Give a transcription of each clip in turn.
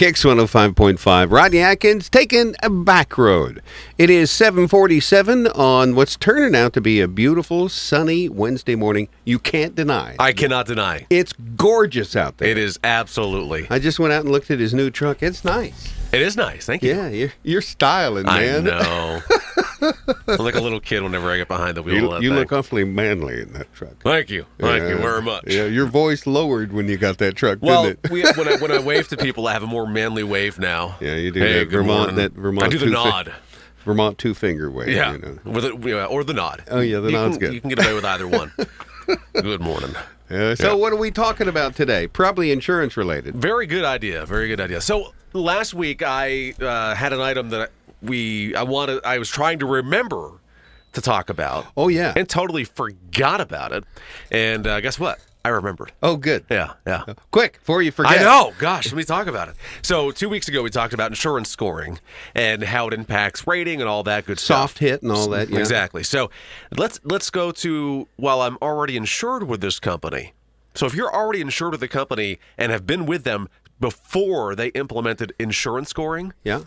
Kicks 105.5. Rodney Atkins taking a back road. It is 7:47 on what's turning out to be a beautiful, sunny Wednesday morning. You can't deny. I cannot deny. It's gorgeous out there. It is absolutely. I just went out and looked at his new truck. It's nice. It is nice. Thank you. Yeah, you're styling, man. I know. I'm like a little kid whenever I get behind the wheel of that You thing. look awfully manly in that truck. Thank you. Thank you very much. Yeah, your voice lowered when you got that truck, Well, didn't it? when I wave to people, I have a more manly wave now. Yeah, you do Hey, that good morning. Vermont. I do the nod. Vermont two-finger wave. Yeah, You know. or the nod. Oh, yeah, the nod's good. You can get away with either one. Good morning. So what are we talking about today? Probably insurance related. Very good idea. Very good idea. So last week I had an item that I was trying to remember to talk about. Oh, yeah. And totally forgot about it. And guess what? I remembered. Oh, good. Yeah. Quick, before you forget. I know. Gosh, let me talk about it. So 2 weeks ago, we talked about insurance scoring and how it impacts rating and all that good stuff. Soft hit and all that, yeah. Exactly. So let's go to, while I'm already insured with this company. So if you're already insured with the company and have been with them before they implemented insurance scoring, Yeah.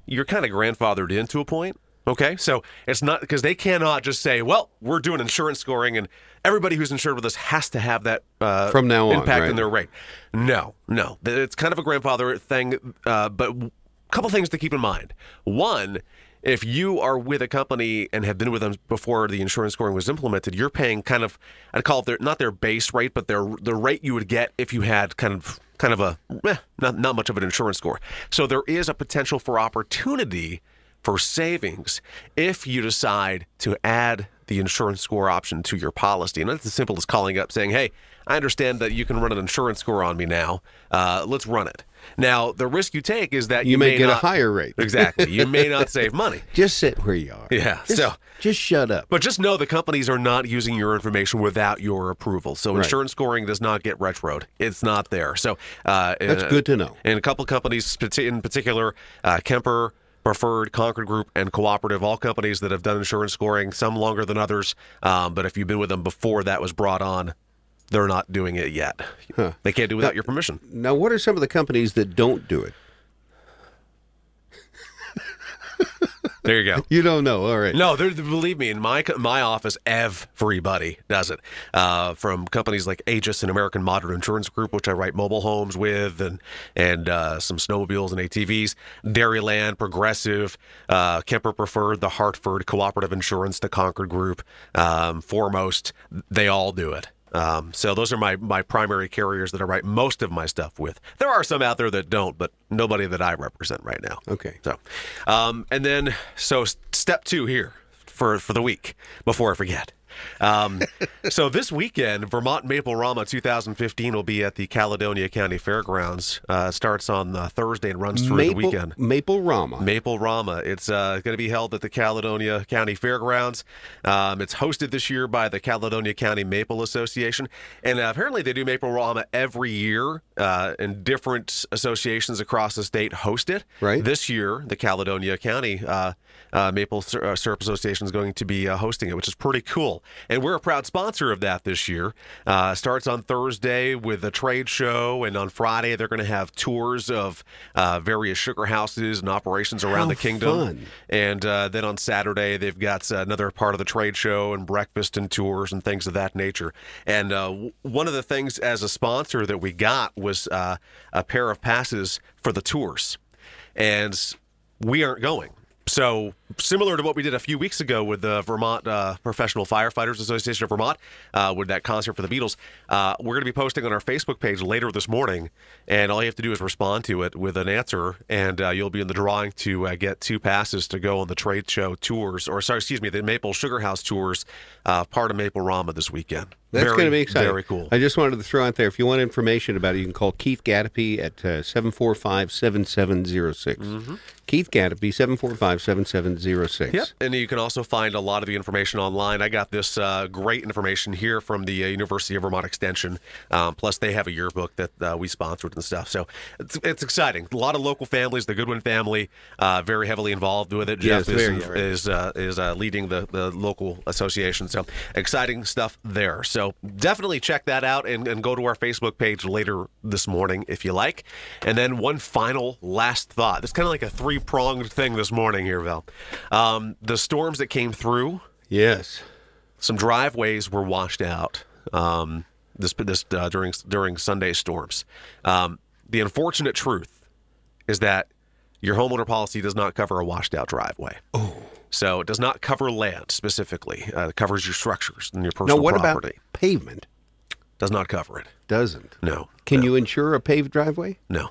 you're kind of grandfathered in to a point. Okay, so it's not because they cannot just say, well, we're doing insurance scoring and everybody who's insured with us has to have that From now on, impact right. in their rate. No. It's kind of a grandfather thing, but a couple things to keep in mind. One, if you are with a company and have been with them before the insurance scoring was implemented, you're paying kind of, I'd call it not their base rate, but the rate you would get if you had kind of a not much of an insurance score. So there is a potential for opportunity for savings if you decide to add the insurance score option to your policy. And that's as simple as calling up saying, hey, I understand that you can run an insurance score on me now. Let's run it. Now, the risk you take is that You may get not, a higher rate. Exactly. You may not save money. Just sit where you are. Yeah. Just shut up. But just know the companies are not using your information without your approval. So Right. insurance scoring does not get retroed. It's not there. So That's good to know. And a couple companies in particular, Kemper, Preferred, Concord Group, and Cooperative, all companies that have done insurance scoring, some longer than others. But if you've been with them before that was brought on, they're not doing it yet. Huh. They can't do it without your permission. Now, what are some of the companies that don't do it? There you go. You don't know. All right. No, believe me, in my office, everybody does it. From companies like Aegis and American Modern Insurance Group, which I write mobile homes with, and some snowmobiles and ATVs, Dairyland, Progressive, Kemper Preferred, the Hartford, Cooperative Insurance, the Concord Group, Foremost, they all do it. So those are my primary carriers that I write most of my stuff with. There are some out there that don't, but nobody that I represent right now. Okay. So, and then, step 2 here for the week before I forget. So this weekend, Vermont Maplerama 2015 will be at the Caledonia County Fairgrounds. It starts on Thursday and runs through the weekend. Maplerama. It's going to be held at the Caledonia County Fairgrounds. It's hosted this year by the Caledonia County Maple Association. And apparently they do Maplerama every year, and different associations across the state host it. Right. This year, the Caledonia County Maple Syrup Association is going to be hosting it, which is pretty cool. And we're a proud sponsor of that this year. Starts on Thursday with a trade show, and on Friday they're going to have tours of various sugar houses and operations around the kingdom. Fun. And then on Saturday they've got another part of the trade show and breakfast and tours and things of that nature. And one of the things as a sponsor that we got was a pair of passes for the tours. And we aren't going. So similar to what we did a few weeks ago with the Vermont Professional Firefighters Association of Vermont, with that concert for the Beatles, we're going to be posting on our Facebook page later this morning, and all you have to do is respond to it with an answer, and you'll be in the drawing to get 2 passes to go on the trade show tours, the Maple Sugar House tours, part of Maplerama this weekend. That's going to be exciting. Very cool. I just wanted to throw out there, if you want information about it, you can call Keith Gattapi at 745-7706. Mm-hmm. Keith Gattapi, 745-7706. 888-267-06. Yep, and you can also find a lot of the information online. I got this great information here from the University of Vermont Extension. Plus, they have a yearbook that we sponsored and stuff. So it's exciting. A lot of local families, the Goodwin family, very heavily involved with it. Yes, Jeff is leading the local association. So exciting stuff there. So definitely check that out and go to our Facebook page later this morning if you like. And then one final last thought. It's kind of like a three-pronged thing this morning here, Val. The storms that came through. Yes. Some driveways were washed out during Sunday's storms. The unfortunate truth is that your homeowner policy does not cover a washed out driveway. Oh. So it does not cover land specifically. It covers your structures and your personal now, what property. about pavement? Does not cover it. Doesn't. No. Can you insure a paved driveway? No.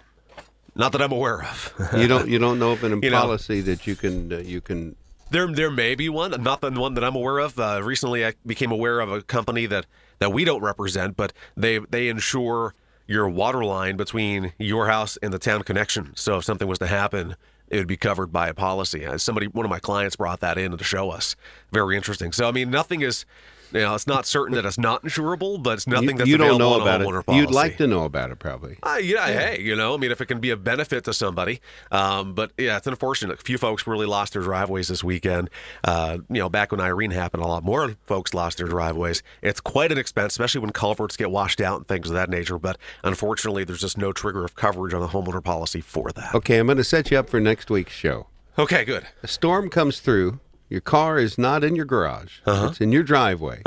Not that I'm aware of. You don't know of an policy that you can. There may be one, not the one that I'm aware of. Recently, I became aware of a company that we don't represent, but they insure your water line between your house and the town connection. So if something was to happen, it would be covered by a policy. One of my clients brought that in to show us. Very interesting. So I mean, nothing is. It's not certain that it's not insurable, but it's nothing that's you don't available know about on a homeowner it. policy. You'd like to know about it, probably. Hey, if it can be a benefit to somebody. But yeah, it's unfortunate. A few folks really lost their driveways this weekend. Back when Irene happened, a lot more folks lost their driveways. It's quite an expense, especially when culverts get washed out and things of that nature. But unfortunately, there's just no trigger of coverage on the homeowner policy for that. Okay, I'm going to set you up for next week's show. Okay, good. A storm comes through. Your car is not in your garage. It's in your driveway.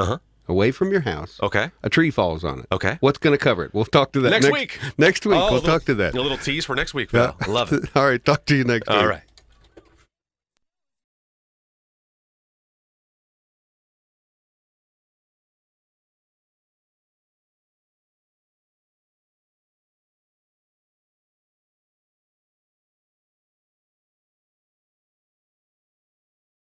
Away from your house. Okay. A tree falls on it. Okay. What's going to cover it? We'll talk to that next week. Next week, we'll talk to that. A little tease for next week, Phil. I love it. All right, talk to you next week. All right.